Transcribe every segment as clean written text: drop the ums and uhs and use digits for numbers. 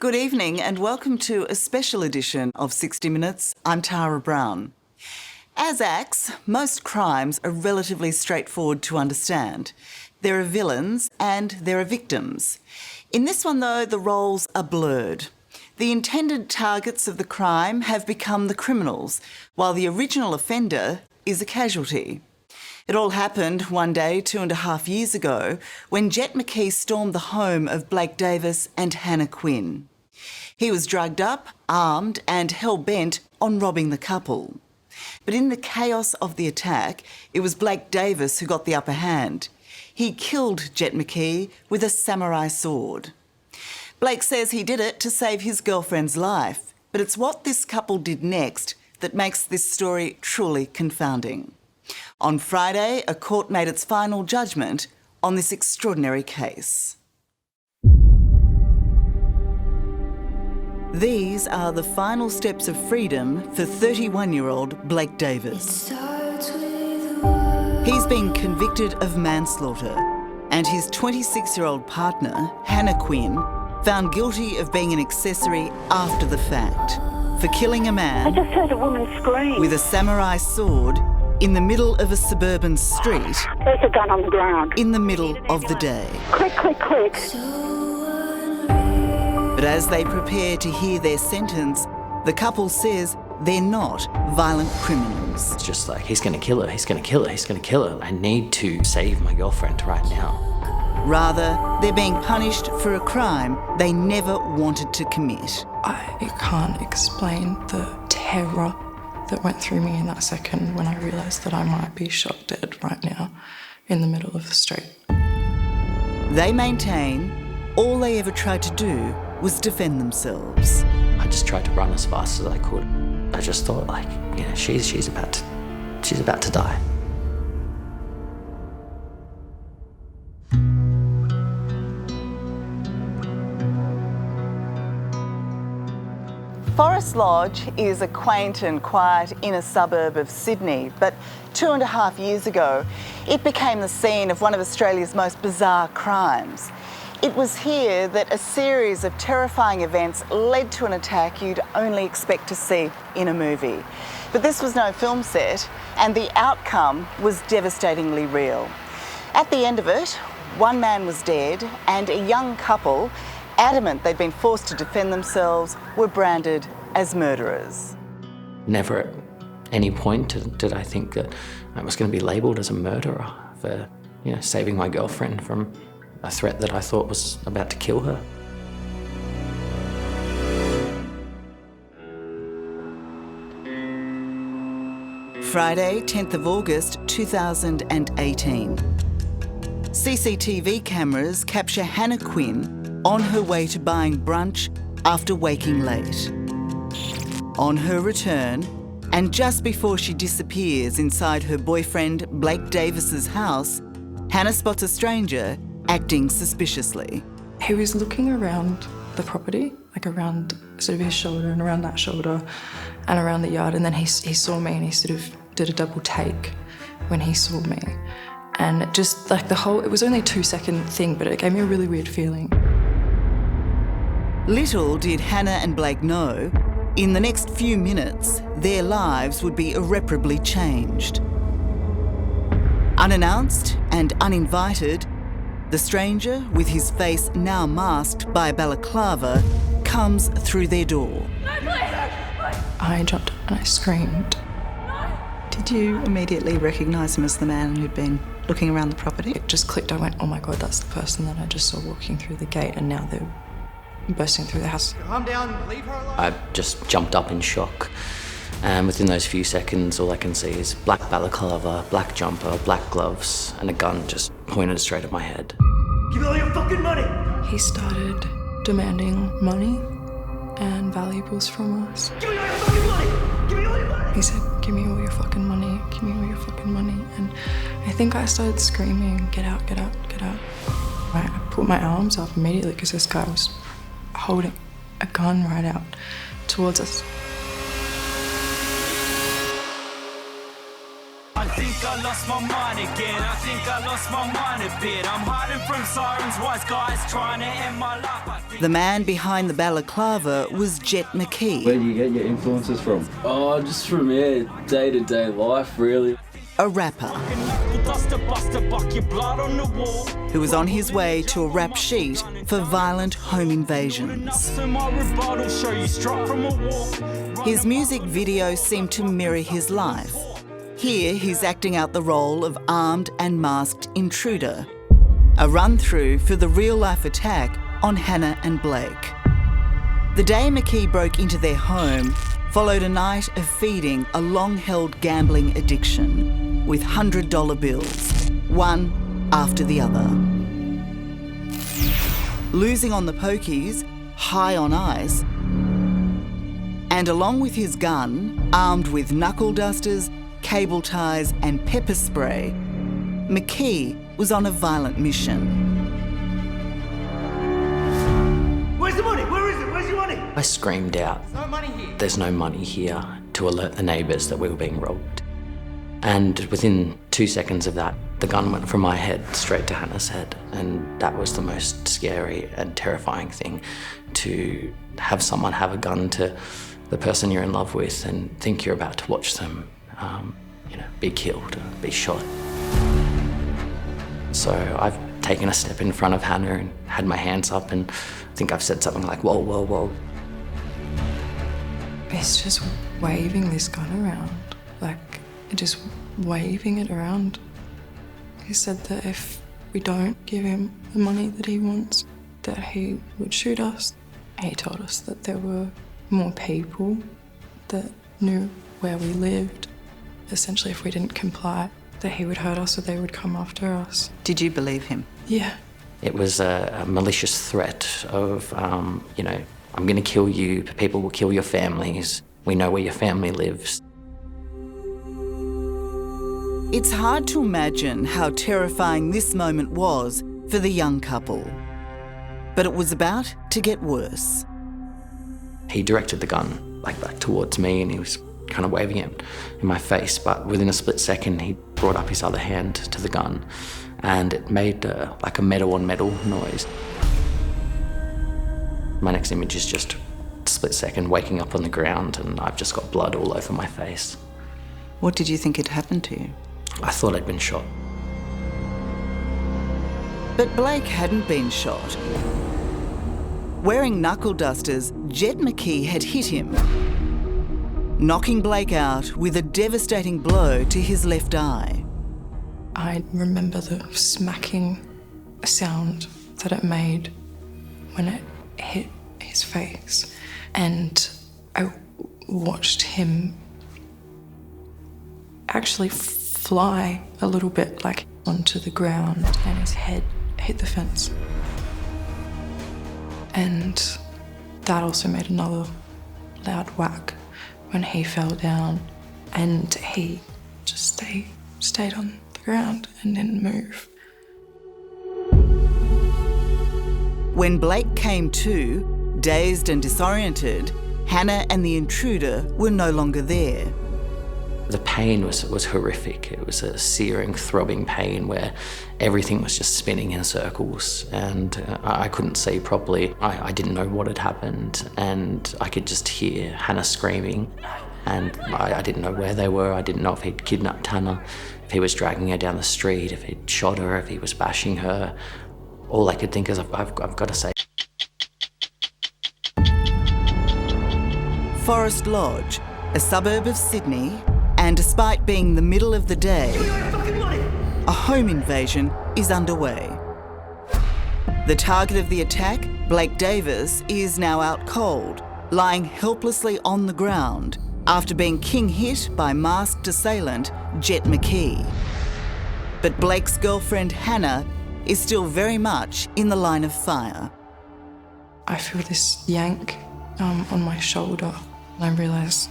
Good evening and welcome to a special edition of 60 Minutes. I'm Tara Brown. As acts, most crimes are relatively straightforward to understand. There are villains and there are victims. In this one, though, the roles are blurred. The intended targets of the crime have become the criminals, while the original offender is a casualty. It all happened one day 2.5 years ago when Jet McKee stormed the home of Blake Davis and Hannah Quinn. He was drugged up, armed and hell-bent on robbing the couple. But in the chaos of the attack, it was Blake Davis who got the upper hand. He killed Jet McKee with a samurai sword. Blake says he did it to save his girlfriend's life, but it's what this couple did next that makes this story truly confounding. On Friday, a court made its final judgment on this extraordinary case. These are the final steps of freedom for 31-year-old Blake Davis. He's been convicted of manslaughter, and his 26-year-old partner, Hannah Quinn, found guilty of being an accessory after the fact for killing a man I just heard a woman scream. with a samurai sword in the middle of a suburban street There's a gun on the ground. in the middle of the day. Click, click, click. But as they prepare to hear their sentence, the couple says they're not violent criminals. It's just like, he's gonna kill her, he's gonna kill her, he's gonna kill her. I need to save my girlfriend right now. Rather, they're being punished for a crime they never wanted to commit. I can't explain the terror that went through me in that second when I realised that I might be shot dead right now in the middle of the street. They maintain all they ever tried to do was defend themselves. I just tried to run as fast as I could. I just thought, like, you know, she's about to die. Forest Lodge is a quaint and quiet inner suburb of Sydney, but 2.5 years ago, it became the scene of one of Australia's most bizarre crimes. It was here that a series of terrifying events led to an attack you'd only expect to see in a movie. But this was no film set, and the outcome was devastatingly real. At the end of it, one man was dead, and a young couple, adamant they'd been forced to defend themselves, were branded as murderers. Never at any point did I think that I was going to be labelled as a murderer for, you know, saving my girlfriend from a threat that I thought was about to kill her. Friday, 10th of August 2018. CCTV cameras capture Hannah Quinn on her way to buying brunch after waking late. On her return, and just before she disappears inside her boyfriend Blake Davis's house, Hannah spots a stranger acting suspiciously. He was looking around the property, like around sort of his shoulder and around that shoulder and around the yard, and then he saw me and he sort of did a double take when he saw me. And it just, like it was only a 2-second thing, but it gave me a really weird feeling. Little did Hannah and Blake know, in the next few minutes, their lives would be irreparably changed. Unannounced and uninvited, the stranger, with his face now masked by a balaclava, comes through their door. I jumped up and I screamed. Did you immediately recognise him as the man who'd been looking around the property? It just clicked. I went, oh my God, that's the person that I just saw walking through the gate, and now they're bursting through the house. Calm down, leave her alone. I just jumped up in shock. And within those few seconds, all I can see is black balaclava, black jumper, black gloves, and a gun just pointed straight at my head. Give me all your fucking money! He started demanding money and valuables from us. Give me all your fucking money! Give me all your money! He said, give me all your fucking money, give me all your fucking money. And I think I started screaming, get out, get out, get out. I put my arms up immediately because this guy was holding a gun right out towards us. think I lost my mind again. I think I lost my mind a bit. I'm hiding from sirens, wise guys trying to end my life. I think The man behind the balaclava was Jet McKee, Where do you get your influences from? Oh, just from day-to-day life, really. a rapper Buster, buck your blood on the wall. who was on his way to a rap sheet for violent home invasions. So my rebuttal show you struck from a wall. His music video seemed to mirror his life. Here, he's acting out the role of armed and masked intruder, a run-through for the real-life attack on Hannah and Blake. The day McKee broke into their home followed a night of feeding a long-held gambling addiction with $100 bills, one after the other. Losing on the pokies, high on ice, and along with his gun, armed with knuckle dusters, cable ties and pepper spray, McKee was on a violent mission. Where's the money? Where is it? Where's your money? I screamed out, No money here. "There's no money here," to alert the neighbours that we were being robbed. And within 2 seconds of that, the gun went from my head straight to Hannah's head. And that was the most scary and terrifying thing, to have someone have a gun to the person you're in love with and think you're about to watch them, be killed, be shot. So I've taken a step in front of Hannah and had my hands up, and I think I've said something like, "Whoa, whoa, whoa." He's just waving this gun around, like just waving it around. He said that if we don't give him the money that he wants, that he would shoot us. He told us that there were more people that knew where we lived. Essentially, if we didn't comply, that he would hurt us or they would come after us. Did you believe him? Yeah. It was a malicious threat of, I'm going to kill you, people will kill your families, we know where your family lives. It's hard to imagine how terrifying this moment was for the young couple. But it was about to get worse. He directed the gun back towards me, and he was kind of waving it in my face, but within a split second he brought up his other hand to the gun and it made like a metal on metal noise. My next image is just a split second waking up on the ground and I've just got blood all over my face. What did you think had happened to you? I thought I'd been shot. But Blake hadn't been shot. Wearing knuckle dusters, Jet McKee had hit him, knocking Blake out with a devastating blow to his left eye. I remember the smacking sound that it made when it hit his face. And I watched him actually fly a little bit onto the ground and his head hit the fence. And that also made another loud whack when he fell down, and he just stayed on the ground and didn't move. When Blake came to, dazed and disoriented, Hannah and the intruder were no longer there. The pain was horrific. It was a searing, throbbing pain where everything was just spinning in circles and I couldn't see properly. I didn't know what had happened and I could just hear Hannah screaming and I didn't know where they were. I didn't know if he'd kidnapped Hannah, if he was dragging her down the street, if he'd shot her, if he was bashing her. All I could think is I've got to say. Forest Lodge, a suburb of Sydney, and despite being the middle of the day, a home invasion is underway. The target of the attack, Blake Davis, is now out cold, lying helplessly on the ground after being king hit by masked assailant Jet McKee. But Blake's girlfriend Hannah is still very much in the line of fire. I feel this yank on my shoulder and I realise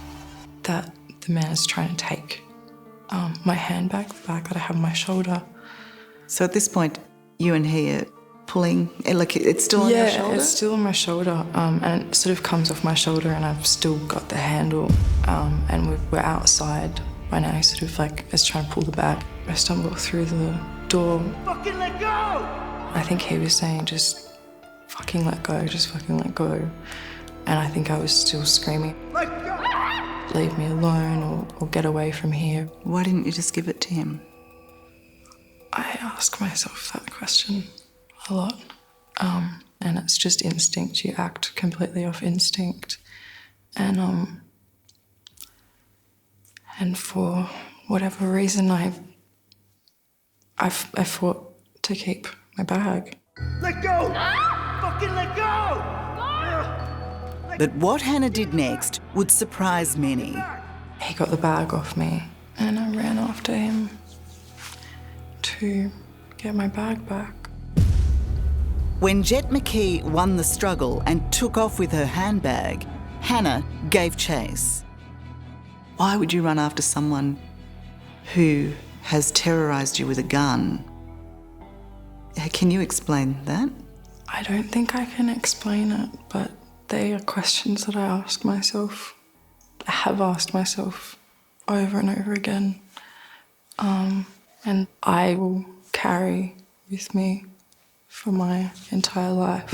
that the man is trying to take my handbag that I have on my shoulder. So at this point, you and he are pulling, it's still on your shoulder? Yeah, it's still on my shoulder, and it sort of comes off my shoulder and I've still got the handle, and we're outside By now, he sort of like is trying to pull the bag. I stumble through the door. Fucking let go! I think he was saying, just fucking let go, just fucking let go. And I think I was still screaming, Let go! leave me alone or get away from here. Why didn't you just give it to him? I ask myself that question a lot. And it's just instinct. You act completely off instinct. And for whatever reason, I fought to keep my bag. Let go! Fucking let go! But what Hannah did next would surprise many. He got the bag off me, and I ran after him to get my bag back. When Jet McKee won the struggle and took off with her handbag, Hannah gave chase. Why would you run after someone who has terrorised you with a gun? Can you explain that? I don't think I can explain it, but they are questions that I ask myself. I have asked myself over and over again. And I will carry with me for my entire life.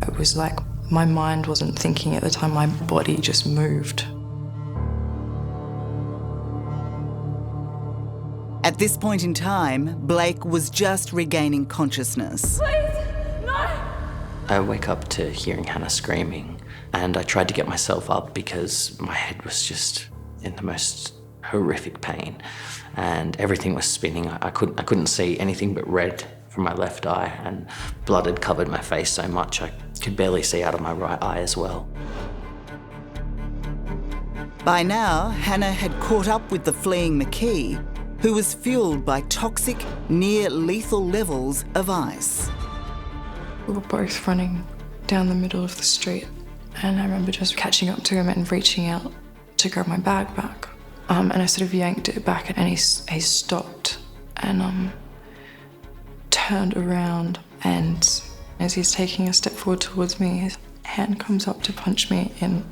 It was like my mind wasn't thinking at the time, my body just moved. At this point in time, Blake was just regaining consciousness. I wake up to hearing Hannah screaming, and I tried to get myself up because my head was just in the most horrific pain, and everything was spinning. I couldn't see anything but red from my left eye, and blood had covered my face so much I could barely see out of my right eye as well. By now, Hannah had caught up with the fleeing McKee, who was fueled by toxic, near-lethal levels of ice. We were both running down the middle of the street, and I remember just catching up to him and reaching out to grab my bag back. And I sort of yanked it back, and he stopped and turned around, and as he's taking a step forward towards me, his hand comes up to punch me, and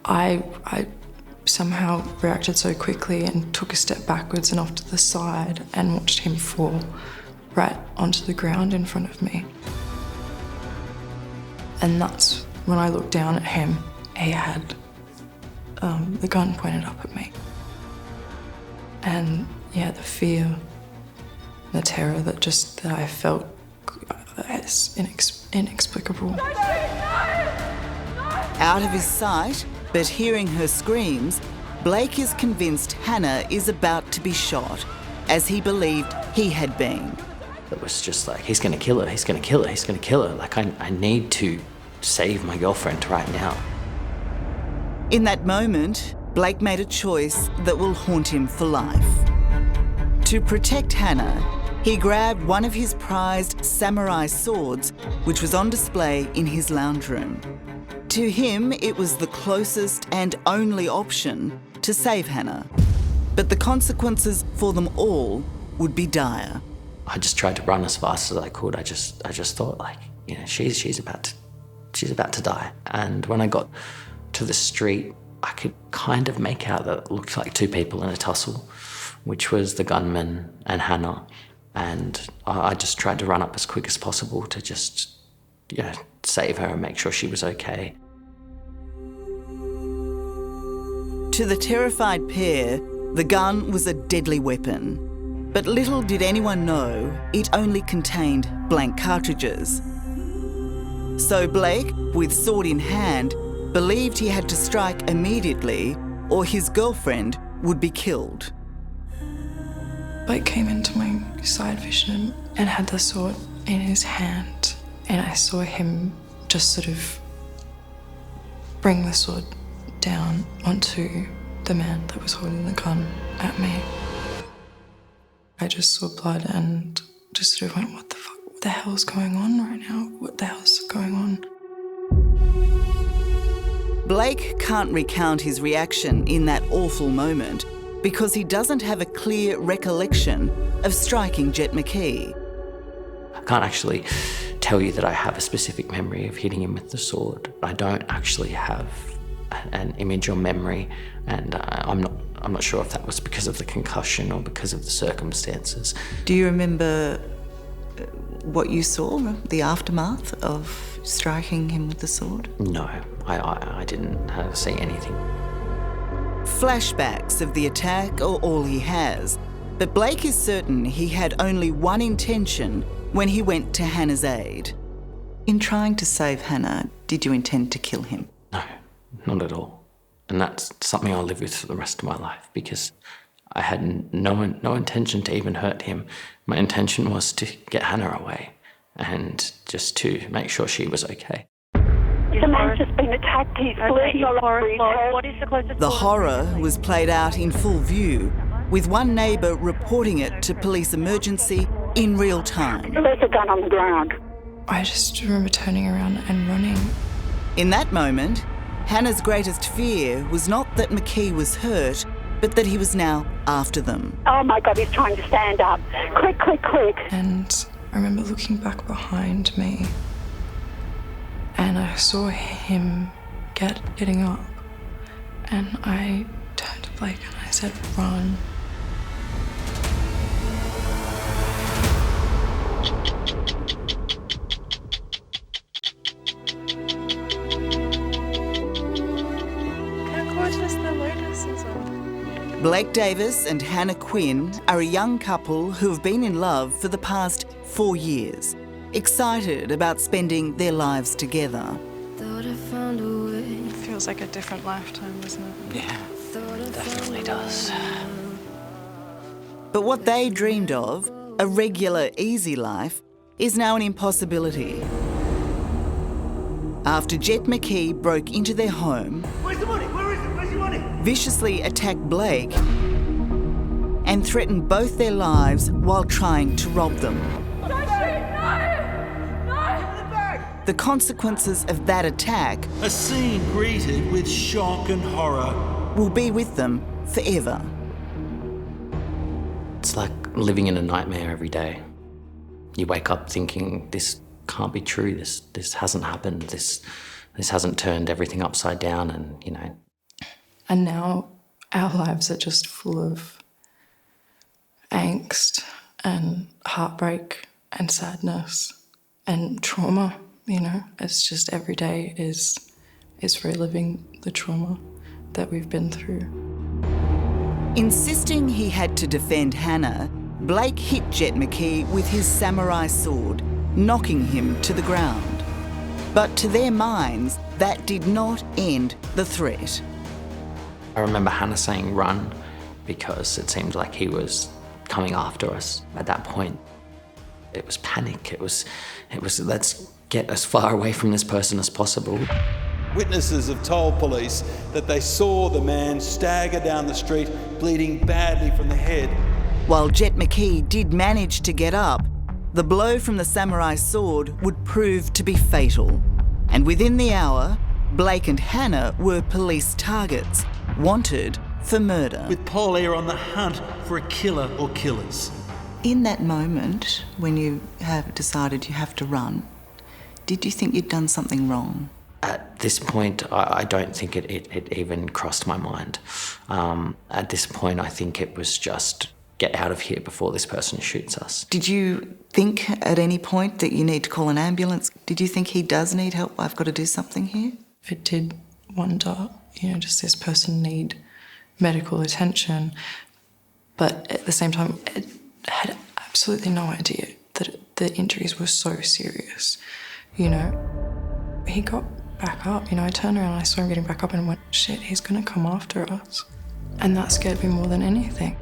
I somehow reacted so quickly and took a step backwards and off to the side and watched him fall right onto the ground in front of me. And that's when I looked down at him. He had the gun pointed up at me. And yeah, the fear, the terror that I felt is inexplicable. Out of his sight, but hearing her screams, Blake is convinced Hannah is about to be shot, as he believed he had been. It was just like, he's gonna kill her, he's gonna kill her, he's gonna kill her. Like, I need to save my girlfriend right now. In that moment, Blake made a choice that will haunt him for life. To protect Hannah, he grabbed one of his prized samurai swords, which was on display in his lounge room. To him, it was the closest and only option to save Hannah. But the consequences for them all would be dire. I just tried to run as fast as I could. I just thought, like, you know, she's about to die. And when I got to the street, I could kind of make out that it looked like two people in a tussle, which was the gunman and Hannah. And I just tried to run up as quick as possible to just, you know, save her and make sure she was okay. To the terrified pair, the gun was a deadly weapon. But little did anyone know, it only contained blank cartridges. So Blake, with sword in hand, believed he had to strike immediately or his girlfriend would be killed. Blake came into my side vision and had the sword in his hand, and I saw him just sort of bring the sword down onto the man that was holding the gun at me. I just saw blood and just sort of went, what the fuck? What the hell's going on right now? What the hell's going on? Blake can't recount his reaction in that awful moment because he doesn't have a clear recollection of striking Jet McKee. I can't actually tell you that I have a specific memory of hitting him with the sword. I don't actually have an image or memory, and I'm I'm not sure if that was because of the concussion or because of the circumstances. Do you remember what you saw, the aftermath of striking him with the sword? No, I didn't see anything. Flashbacks of the attack are all he has, but Blake is certain he had only one intention when he went to Hannah's aid. In trying to save Hannah, did you intend to kill him? No, not at all. And that's something I'll live with for the rest of my life, because I had no intention to even hurt him. My intention was to get Hannah away and just to make sure she was okay. The man's just been attacked. He's bleeding all over his head. What is the closest? The horror was played out in full view, with one neighbour reporting it to police emergency in real time. There's a gun on the ground. I just remember turning around and running. In that moment, Hannah's greatest fear was not that McKee was hurt, but that he was now after them. Oh my God, he's trying to stand up. Quick, quick, quick. And I remember looking back behind me and I saw him getting up, and I turned to Blake and I said, "Run." Blake Davis and Hannah Quinn are a young couple who have been in love for the past 4 years, excited about spending their lives together. It feels like a different lifetime, doesn't it? Yeah, definitely does. But what they dreamed of, a regular, easy life, is now an impossibility. After Jet McKee broke into their home, Where's the money? Where is it? Where's the money? viciously attacked Blake, and threatened both their lives while trying to rob them. The consequences of that attack A scene greeted with shock and horror. will be with them forever. It's like living in a nightmare every day. You wake up thinking, this can't be true, this hasn't happened, this hasn't turned everything upside down, and, you know. And now our lives are just full of angst and heartbreak and sadness and trauma, you know. It's just every day is reliving the trauma that we've been through. Insisting he had to defend Hannah, Blake hit Jet McKee with his samurai sword, knocking him to the ground. But to their minds, that did not end the threat. I remember Hannah saying run, because it seemed like he was coming after us. At that point, it was panic. It was let's get as far away from this person as possible. Witnesses have told police that they saw the man stagger down the street, bleeding badly from the head. While Jet McKee did manage to get up, the blow from the samurai sword would prove to be fatal. And within the hour, Blake and Hannah were police targets, wanted for murder. With Paul Ayer on the hunt for a killer or killers. In that moment, when you have decided you have to run, did you think you'd done something wrong? At this point, I don't think it even crossed my mind. At this point, I think it was just get out of here before this person shoots us. Did you think at any point that you need to call an ambulance? Did you think he does need help? I've got to do something here? I did wonder, you know, does this person need medical attention? But at the same time, I had absolutely no idea that the injuries were so serious. You know, he got back up. You know, I turned around and I saw him getting back up and went, shit, he's going to come after us. And that scared me more than anything.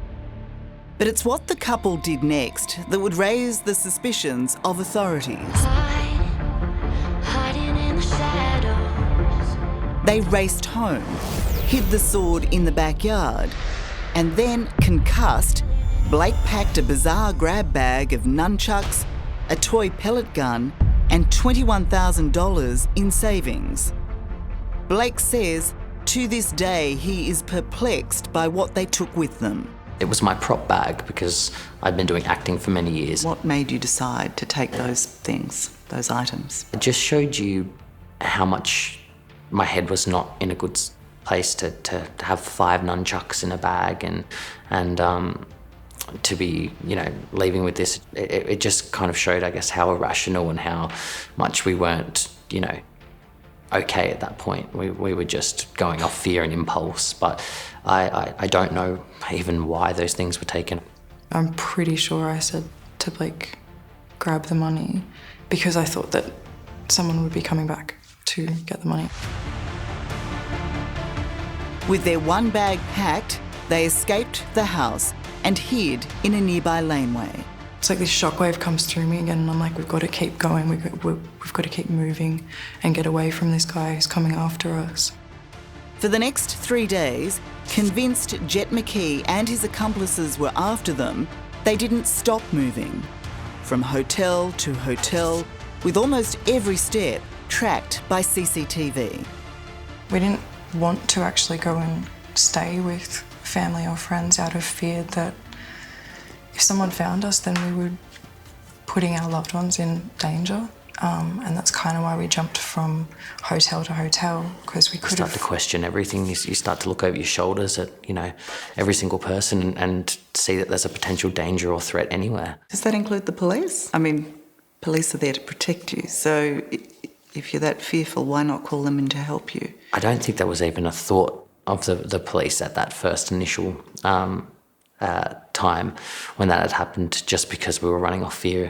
But it's what the couple did next that would raise the suspicions of authorities. Hiding in the shadows. They raced home, hid the sword in the backyard, and then, concussed, Blake packed a bizarre grab bag of nunchucks, a toy pellet gun, and $21,000 in savings. Blake says to this day he is perplexed by what they took with them. It was my prop bag because I'd been doing acting for many years. What made you decide to take those things, those items? It just showed you how much my head was not in a good place to have 5 nunchucks in a bag and to be, you know, leaving with this. It just kind of showed, I guess, how irrational and how much we weren't, you know, okay at that point. We were just going off fear and impulse, but I don't know even why those things were taken. I'm pretty sure I said to Blake, grab the money, because I thought that someone would be coming back to get the money. With their one bag packed, they escaped the house and hid in a nearby laneway. It's like this shockwave comes through me again, and I'm like, we've got to keep going, we've got to keep moving and get away from this guy who's coming after us. For the next 3 days, convinced Jet McKee and his accomplices were after them, they didn't stop moving. From hotel to hotel, with almost every step tracked by CCTV. We didn't want to actually go and stay with family or friends out of fear that if someone found us, then we were putting our loved ones in danger. And that's kind of why we jumped from hotel to hotel, because we could start to question everything. You start to look over your shoulders at, you know, every single person and see that there's a potential danger or threat anywhere. Does that include the police? I mean, police are there to protect you, so if you're that fearful, why not call them in to help you? I don't think there was even a thought of the police at that first initial time when that had happened, just because we were running off fear.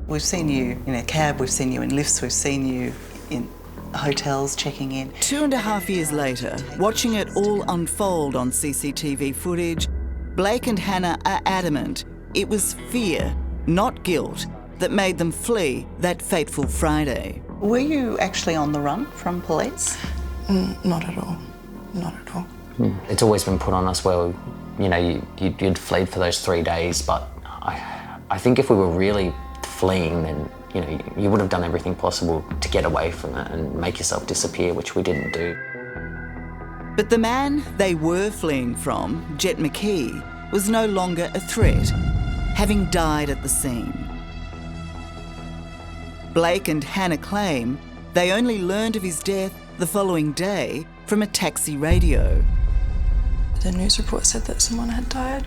We've seen you in a cab, we've seen you in lifts, we've seen you in hotels checking in. 2.5 years later, watching it all unfold on CCTV footage, Blake and Hannah are adamant it was fear, not guilt, that made them flee that fateful Friday. Were you actually on the run from police? Not at all. Not at all. It's always been put on us where, you know, you'd fled for those 3 days, but I think if we were really fleeing, then, you know, you would have done everything possible to get away from it and make yourself disappear, which we didn't do. But the man they were fleeing from, Jet McKee, was no longer a threat, having died at the scene. Blake and Hannah claim they only learned of his death the following day from a taxi radio. The news report said that someone had died,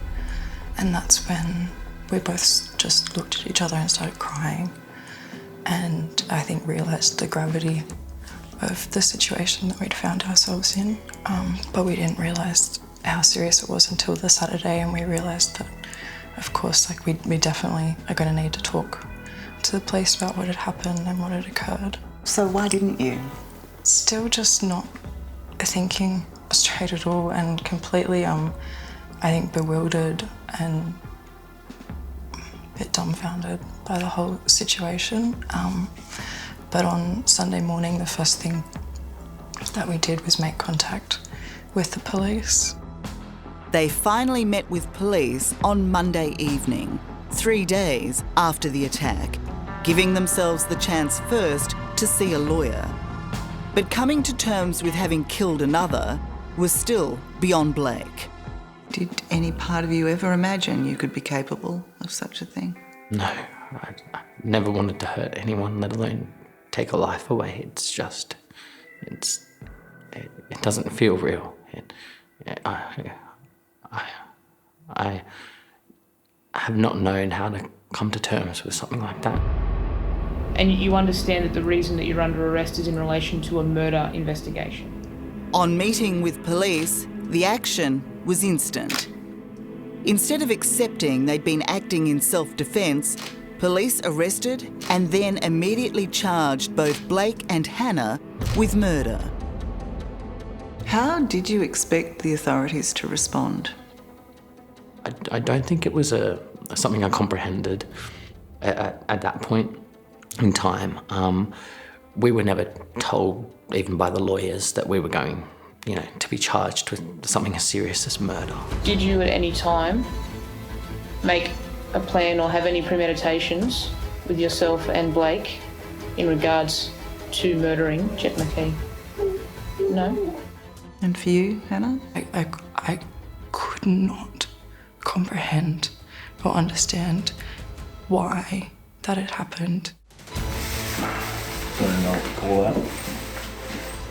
and that's when we both just looked at each other and started crying, and I think realised the gravity of the situation that we'd found ourselves in, but we didn't realise how serious it was until the Saturday, and we realised that, of course, like we definitely are going to need to talk to the police about what had happened and what had occurred. So why didn't you? Still just not thinking straight at all, and completely, I think, bewildered and a bit dumbfounded by the whole situation. But on Sunday morning, the first thing that we did was make contact with the police. They finally met with police on Monday evening, 3 days after the attack, giving themselves the chance first to see a lawyer. But coming to terms with having killed another was still beyond Blake. Did any part of you ever imagine you could be capable of such a thing? No, I never wanted to hurt anyone, let alone take a life away. It's just, it doesn't feel real. I have not known how to come to terms with something like that. And you understand that the reason that you're under arrest is in relation to a murder investigation? On meeting with police, the action was instant. Instead of accepting they'd been acting in self-defence, police arrested and then immediately charged both Blake and Hannah with murder. How did you expect the authorities to respond? I don't think it was something I comprehended at that point in time. We were never told, even by the lawyers, that we were going, to be charged with something as serious as murder. Did you at any time make a plan or have any premeditations with yourself and Blake in regards to murdering Jet McKee? No? And for you, Hannah? I could not comprehend or understand why that had happened.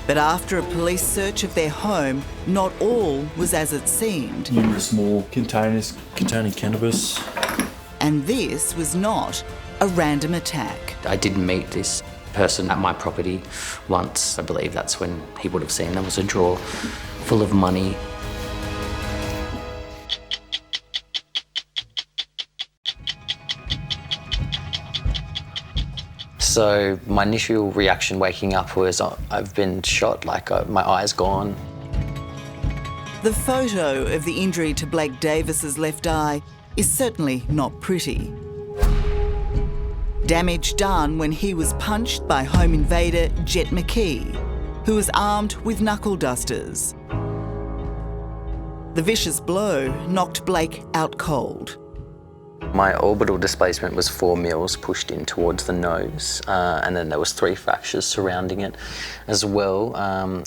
But after a police search of their home, not all was as it seemed. Numerous small containers containing cannabis. And this was not a random attack. I did meet this person at my property once. I believe that's when he would have seen there was a drawer full of money. So my initial reaction waking up was I've been shot, my eye's gone. The photo of the injury to Blake Davis's left eye is certainly not pretty. Damage done when he was punched by home invader Jet McKee, who was armed with knuckle dusters. The vicious blow knocked Blake out cold. My orbital displacement was 4 mils pushed in towards the nose, and then there was 3 fractures surrounding it as well,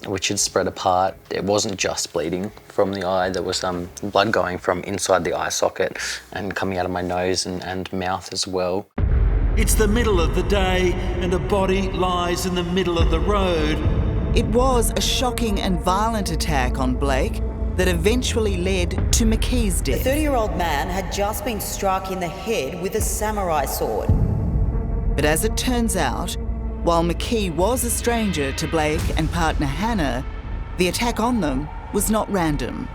which had spread apart. It wasn't just bleeding from the eye, there was blood going from inside the eye socket and coming out of my nose and mouth as well. It's the middle of the day and a body lies in the middle of the road. It was a shocking and violent attack on Blake that eventually led to McKee's death. The 30-year-old man had just been struck in the head with a samurai sword. But as it turns out, while McKee was a stranger to Blake and partner Hannah, the attack on them was not random.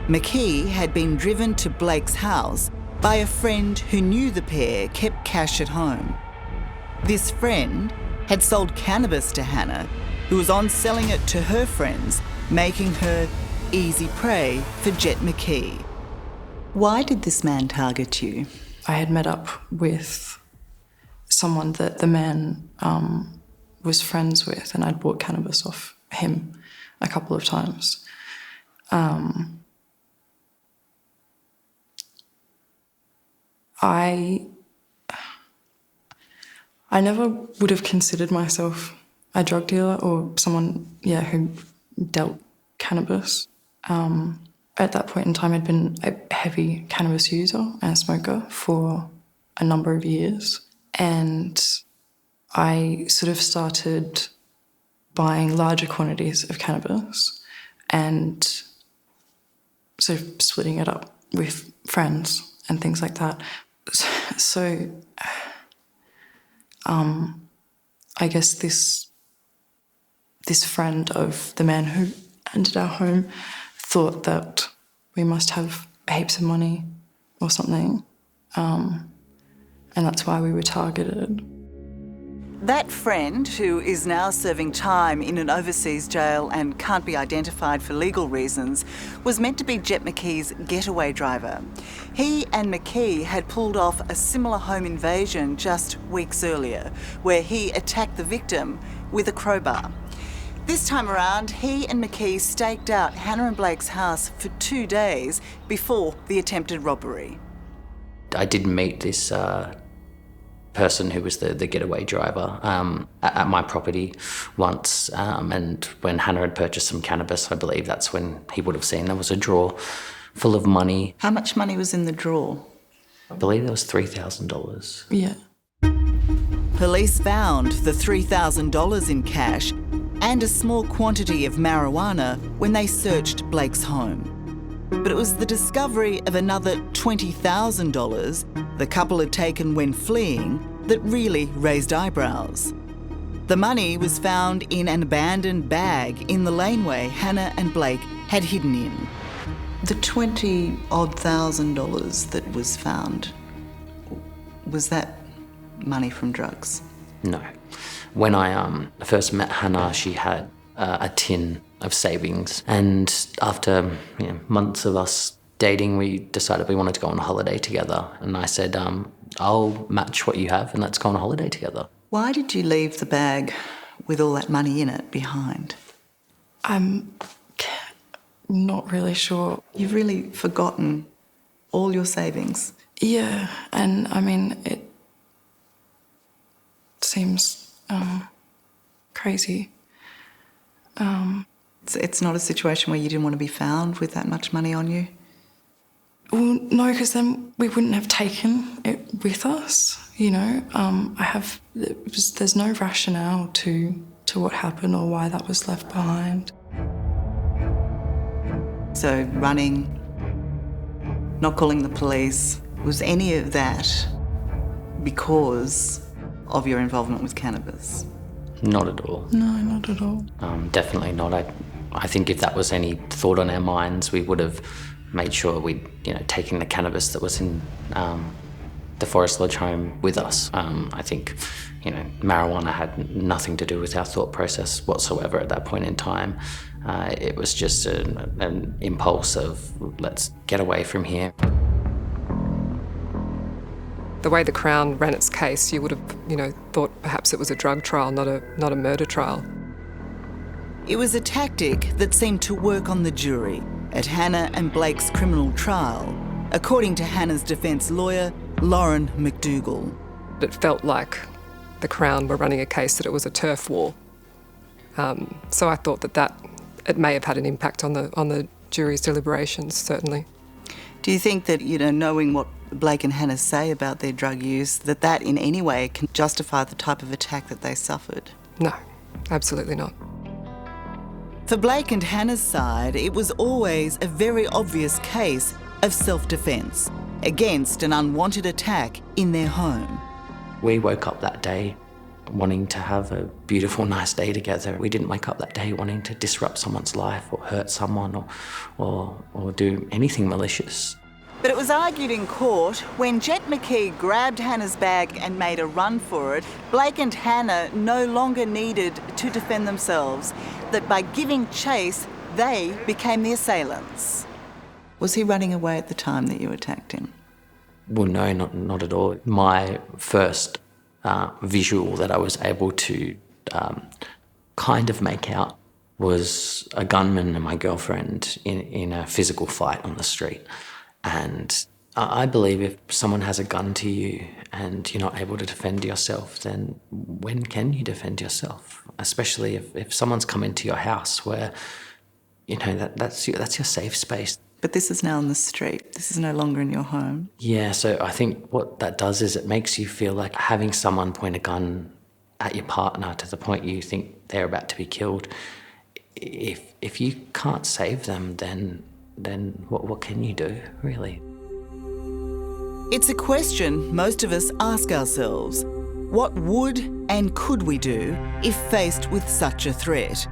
McKee had been driven to Blake's house by a friend who knew the pair kept cash at home. This friend had sold cannabis to Hannah, who was on selling it to her friends, making her easy prey for Jet McKee. Why did this man target you? I had met up with someone that the man was friends with, and I'd bought cannabis off him a couple of times. I never would have considered myself a drug dealer or someone, who dealt cannabis. At that point in time, I'd been a heavy cannabis user and smoker for a number of years. And I sort of started buying larger quantities of cannabis and sort of splitting it up with friends and things like that. So, I guess this friend of the man who entered our home thought that we must have heaps of money or something, and that's why we were targeted. That friend, who is now serving time in an overseas jail and can't be identified for legal reasons, was meant to be Jet McKee's getaway driver. He and McKee had pulled off a similar home invasion just weeks earlier, where he attacked the victim with a crowbar. This time around, he and McKee staked out Hannah and Blake's house for 2 days before the attempted robbery. I did meet this person who was the getaway driver at my property once, and when Hannah had purchased some cannabis, I believe that's when he would have seen there was a drawer full of money. How much money was in the drawer? I believe there was $3,000. Yeah. Police found the $3,000 in cash and a small quantity of marijuana when they searched Blake's home. But it was the discovery of another $20,000 the couple had taken when fleeing that really raised eyebrows. The money was found in an abandoned bag in the laneway Hannah and Blake had hidden in. The $20,000 that was found, was that money from drugs? No. When I first met Hannah, she had a tin of savings, and after months of us dating, we decided we wanted to go on a holiday together, and I said, I'll match what you have and let's go on a holiday together. Why did you leave the bag with all that money in it behind? I'm not really sure. You've really forgotten all your savings? Yeah, and I mean, it seems crazy. It's not a situation where you didn't want to be found with that much money on you? Well, no, because then we wouldn't have taken it with us, you know. There's no rationale to to what happened or why that was left behind. So running, not calling the police, was any of that because of your involvement with cannabis? Not at all. No, not at all. Definitely not. I think if that was any thought on our minds, we would have made sure we'd, taken the cannabis that was in the Forest Lodge home with us. I think, marijuana had nothing to do with our thought process whatsoever at that point in time. It was just an impulse of, let's get away from here. The way the Crown ran its case, you would have, thought perhaps it was a drug trial, not a murder trial. It was a tactic that seemed to work on the jury at Hannah and Blake's criminal trial, according to Hannah's defence lawyer, Lauren McDougall. It felt like the Crown were running a case that it was a turf war. So I thought that it may have had an impact on the jury's deliberations, certainly. Do you think that, knowing what Blake and Hannah say about their drug use, that in any way can justify the type of attack that they suffered? No, absolutely not. For Blake and Hannah's side, it was always a very obvious case of self-defence against an unwanted attack in their home. We woke up that day wanting to have a beautiful, nice day together. We didn't wake up that day wanting to disrupt someone's life or hurt someone or do anything malicious. But it was argued in court when Jet McKee grabbed Hannah's bag and made a run for it, Blake and Hannah no longer needed to defend themselves, that by giving chase, they became the assailants. Was he running away at the time that you attacked him? Well, no, not at all. My first visual that I was able to kind of make out was a gunman and my girlfriend in a physical fight on the street. And I believe if someone has a gun to you and you're not able to defend yourself, then when can you defend yourself? Especially if someone's come into your house where, that's your safe space. But this is now on the street. This is no longer in your home. Yeah, so I think what that does is it makes you feel like having someone point a gun at your partner to the point you think they're about to be killed. If you can't save them, then what can you do, really? It's a question most of us ask ourselves. What would and could we do if faced with such a threat?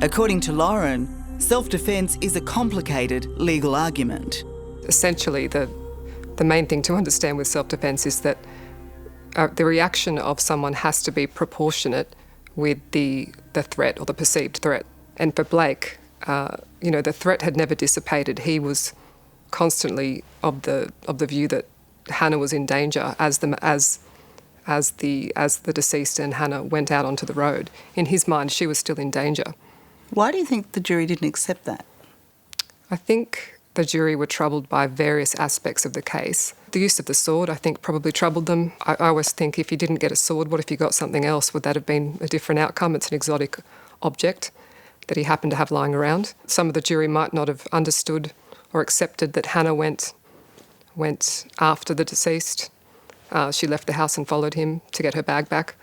According to Lauren, self-defence is a complicated legal argument. Essentially, the main thing to understand with self-defence is that the reaction of someone has to be proportionate with the threat or the perceived threat. And for Blake, the threat had never dissipated. He was constantly of the view that Hannah was in danger as the deceased and Hannah went out onto the road. In his mind, she was still in danger. Why do you think the jury didn't accept that? I think the jury were troubled by various aspects of the case. The use of the sword, I think, probably troubled them. I always think if you didn't get a sword, what if you got something else? Would that have been a different outcome? It's an exotic object that he happened to have lying around. Some of the jury might not have understood or accepted that Hannah went after the deceased. She left the house and followed him to get her bag back.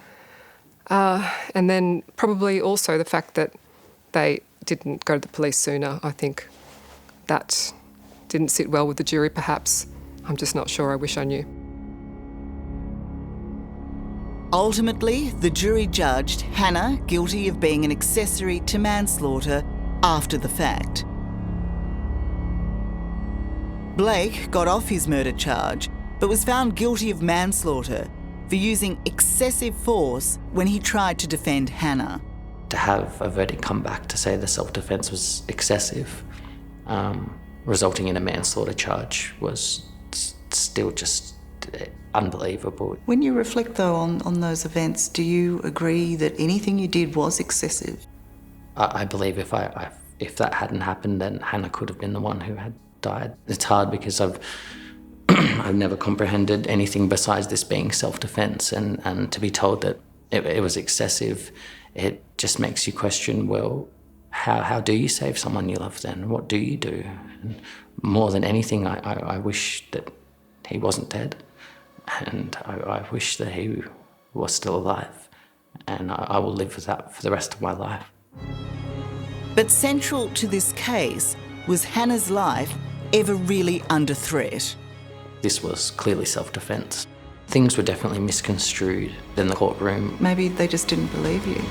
And then probably also the fact that they didn't go to the police sooner. I think that didn't sit well with the jury, perhaps. I'm just not sure. I wish I knew. Ultimately, the jury judged Hannah guilty of being an accessory to manslaughter after the fact. Blake got off his murder charge, but was found guilty of manslaughter for using excessive force when he tried to defend Hannah. To have a verdict come back to say the self-defence was excessive, resulting in a manslaughter charge, was still just unbelievable. When you reflect, though, on those events, do you agree that anything you did was excessive? I believe if that hadn't happened, then Hannah could have been the one who had died. It's hard because I've never comprehended anything besides this being self-defence, and to be told that it was excessive, it just makes you question, well, how do you save someone you love then? What do you do? And more than anything, I wish that he wasn't dead, and I wish that he was still alive. And and I will live with that for the rest of my life. But central to this case was Hannah's life ever really under threat? This was clearly self-defence. Things were definitely misconstrued in the courtroom. Maybe they just didn't believe you.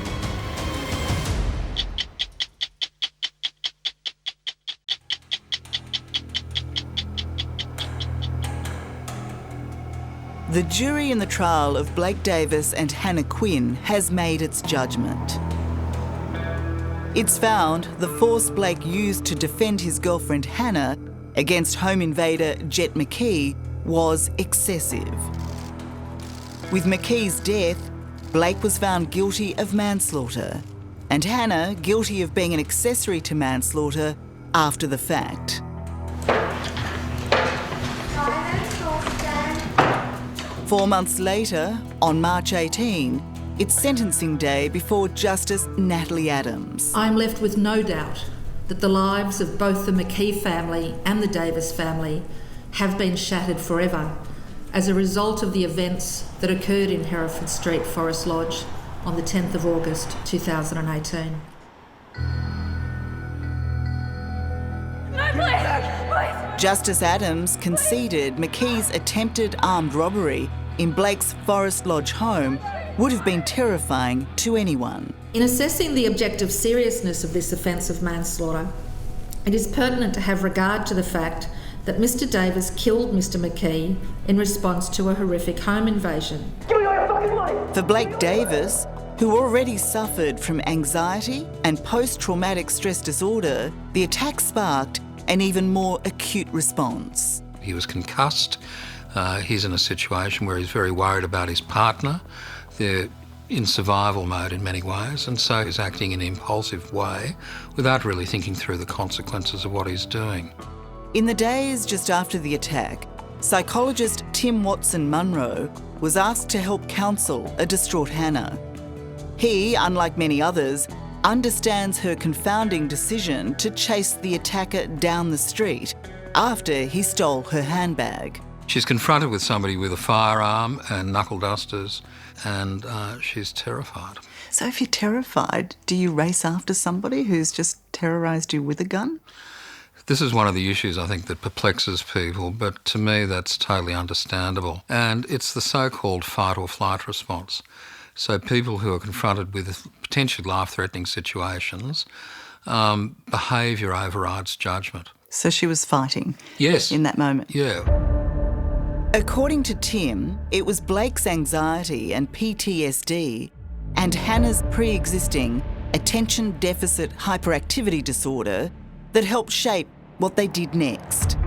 The jury in the trial of Blake Davis and Hannah Quinn has made its judgment. It's found the force Blake used to defend his girlfriend Hannah against home invader Jet McKee was excessive. With McKee's death, Blake was found guilty of manslaughter, and Hannah guilty of being an accessory to manslaughter after the fact. Four months later, on March 18, it's sentencing day before Justice Natalie Adams. I'm left with no doubt that the lives of both the McKee family and the Davis family have been shattered forever as a result of the events that occurred in Hereford Street, Forest Lodge on the 10th of August 2018. No, please! Justice Adams conceded McKee's attempted armed robbery in Blake's Forest Lodge home would have been terrifying to anyone. In assessing the objective seriousness of this offence of manslaughter, it is pertinent to have regard to the fact that Mr Davis killed Mr McKee in response to a horrific home invasion. For Blake Davis, who already suffered from anxiety and post-traumatic stress disorder, the attack sparked an even more acute response. He was concussed. He's in a situation where he's very worried about his partner. They're in survival mode in many ways, and so he's acting in an impulsive way without really thinking through the consequences of what he's doing. In the days just after the attack, psychologist Tim Watson-Munro was asked to help counsel a distraught Hannah. He, unlike many others, understands her confounding decision to chase the attacker down the street after he stole her handbag. She's confronted with somebody with a firearm and knuckle dusters, and she's terrified. So if you're terrified, do you race after somebody who's just terrorised you with a gun? This is one of the issues I think that perplexes people, but to me that's totally understandable. And it's the so-called fight or flight response. So people who are confronted with potentially life-threatening situations, behaviour overrides judgment. So she was fighting? Yes. In that moment? Yeah. According to Tim, it was Blake's anxiety and PTSD and Hannah's pre-existing attention deficit hyperactivity disorder that helped shape what they did next.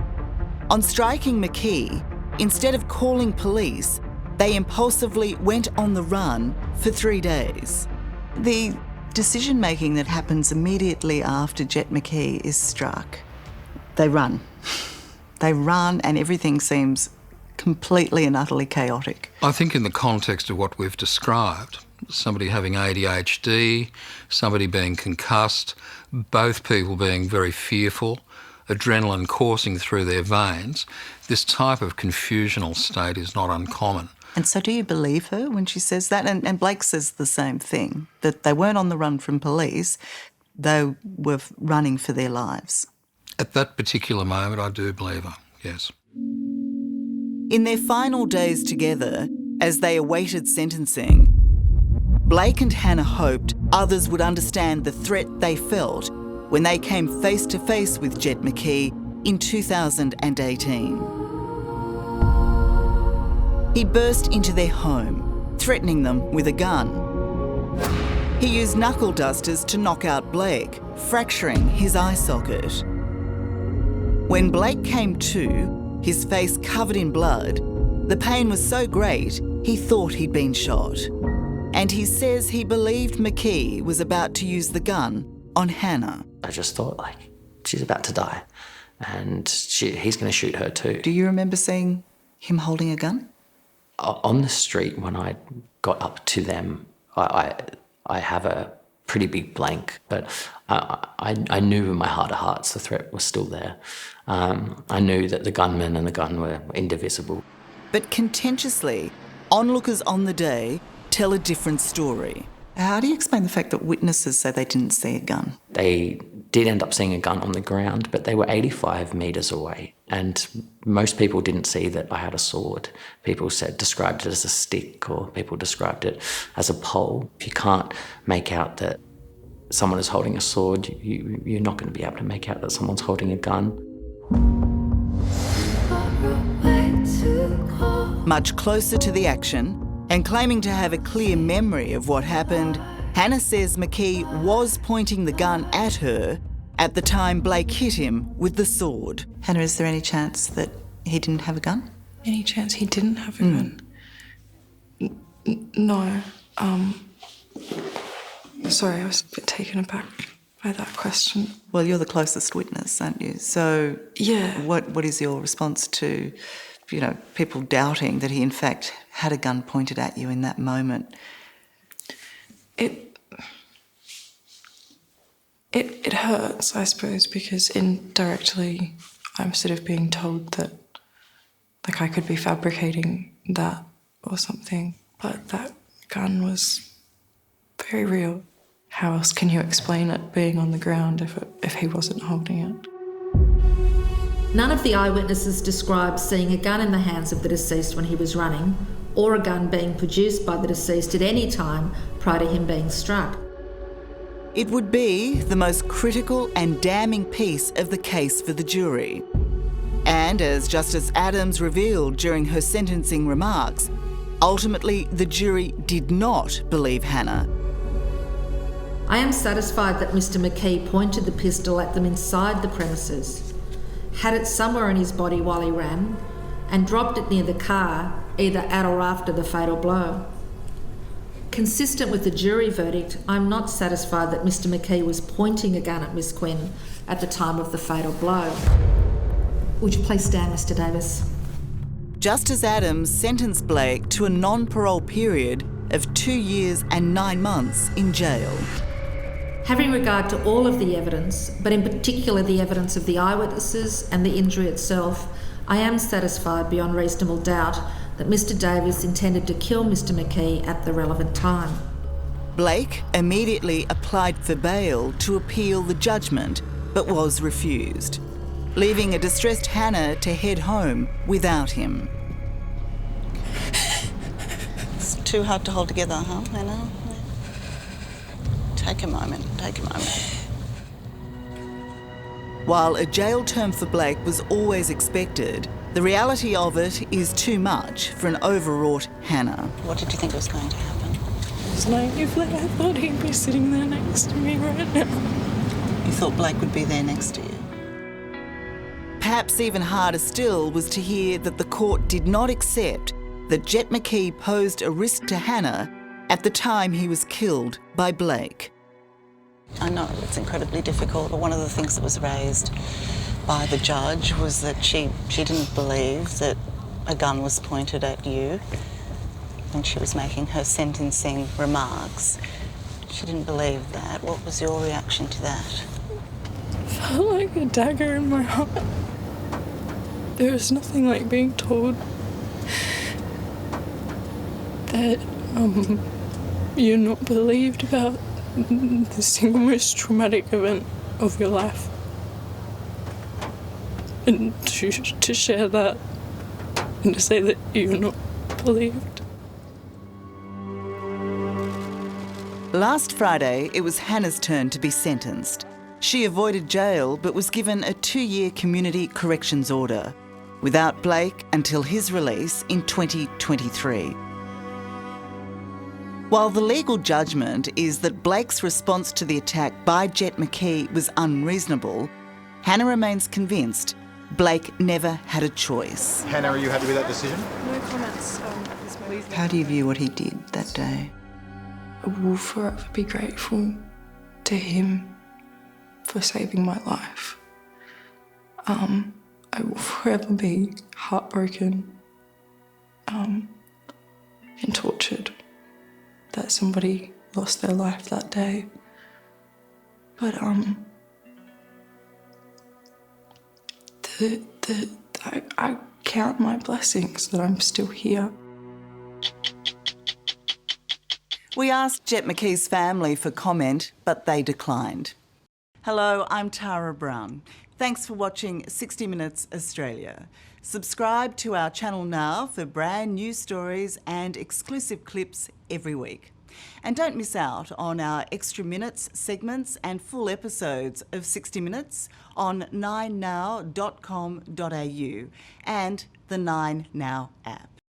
On striking McKee, instead of calling police, they impulsively went on the run for 3 days. The decision-making that happens immediately after Jet McKee is struck, they run. They run and everything seems completely and utterly chaotic. I think in the context of what we've described, somebody having ADHD, somebody being concussed, both people being very fearful, adrenaline coursing through their veins, this type of confusional state is not uncommon. And so do you believe her when she says that? And Blake says the same thing, that they weren't on the run from police, they were running for their lives. At that particular moment, I do believe her, yes. In their final days together, as they awaited sentencing, Blake and Hannah hoped others would understand the threat they felt when they came face to face with Jet McKee in 2018. He burst into their home, threatening them with a gun. He used knuckle dusters to knock out Blake, fracturing his eye socket. When Blake came to, his face covered in blood, the pain was so great he thought he'd been shot. And he says he believed McKee was about to use the gun on Hannah. I just thought, she's about to die, and he's going to shoot her too. Do you remember seeing him holding a gun? On the street, when I got up to them, I have a pretty big blank, but I knew in my heart of hearts the threat was still there. I knew that the gunman and the gun were indivisible. But contentiously, onlookers on the day tell a different story. How do you explain the fact that witnesses say they didn't see a gun? They did end up seeing a gun on the ground, but they were 85 metres away. And most people didn't see that I had a sword. People described it as a stick, or people described it as a pole. If you can't make out that someone is holding a sword, you're not going to be able to make out that someone's holding a gun. Much closer to the action, and claiming to have a clear memory of what happened, Hannah says McKee was pointing the gun at her at the time Blake hit him with the sword. Hannah, is there any chance that he didn't have a gun? Any chance he didn't have a gun? No. Sorry, I was a bit taken aback by that question. Well, you're the closest witness, aren't you? So yeah. What is your response to, people doubting that he in fact had a gun pointed at you in that moment? It hurts, I suppose, because indirectly I'm sort of being told that, I could be fabricating that or something, but that gun was very real. How else can you explain it being on the ground if he wasn't holding it? None of the eyewitnesses described seeing a gun in the hands of the deceased when he was running, or a gun being produced by the deceased at any time prior to him being struck. It would be the most critical and damning piece of the case for the jury. And as Justice Adams revealed during her sentencing remarks, ultimately the jury did not believe Hannah. I am satisfied that Mr. McKee pointed the pistol at them inside the premises, had it somewhere in his body while he ran, and dropped it near the car, either at or after the fatal blow. Consistent with the jury verdict, I'm not satisfied that Mr. McKee was pointing a gun at Miss Quinn at the time of the fatal blow. Would you please stand, Mr. Davis? Justice Adams sentenced Blake to a non-parole period of 2 years and 9 months in jail. Having regard to all of the evidence, but in particular the evidence of the eyewitnesses and the injury itself, I am satisfied beyond reasonable doubt that Mr. Davis intended to kill Mr. McKee at the relevant time. Blake immediately applied for bail to appeal the judgment, but was refused, leaving a distressed Hannah to head home without him. It's too hard to hold together, huh, Hannah? Take a moment. While a jail term for Blake was always expected, the reality of it is too much for an overwrought Hannah. What did you think was going to happen? It's naively, I thought he'd be sitting there next to me right now. You thought Blake would be there next to you? Perhaps even harder still was to hear that the court did not accept that Jet McKee posed a risk to Hannah at the time he was killed by Blake. I know it's incredibly difficult, but one of the things that was raised by the judge was that she didn't believe that a gun was pointed at you when she was making her sentencing remarks. She didn't believe that. What was your reaction to that? It felt like a dagger in my heart. There was nothing like being told that you're not believed about the single most traumatic event of your life. And to share that and to say that you're not believed. Last Friday, it was Hannah's turn to be sentenced. She avoided jail but was given a 2-year community corrections order, without Blake until his release in 2023. While the legal judgment is that Blake's response to the attack by Jet McKee was unreasonable, Hannah remains convinced Blake never had a choice. Hannah, are you happy with that decision? No comments. How do you view what he did that day? I will forever be grateful to him for saving my life. I will forever be heartbroken and tortured that somebody lost their life that day. But I count my blessings that I'm still here. We asked Jet McKee's family for comment, but they declined. Hello, I'm Tara Brown. Thanks for watching 60 Minutes Australia. Subscribe to our channel now for brand new stories and exclusive clips every week. And don't miss out on our extra minutes, segments and full episodes of 60 Minutes on 9now.com.au and the 9Now app.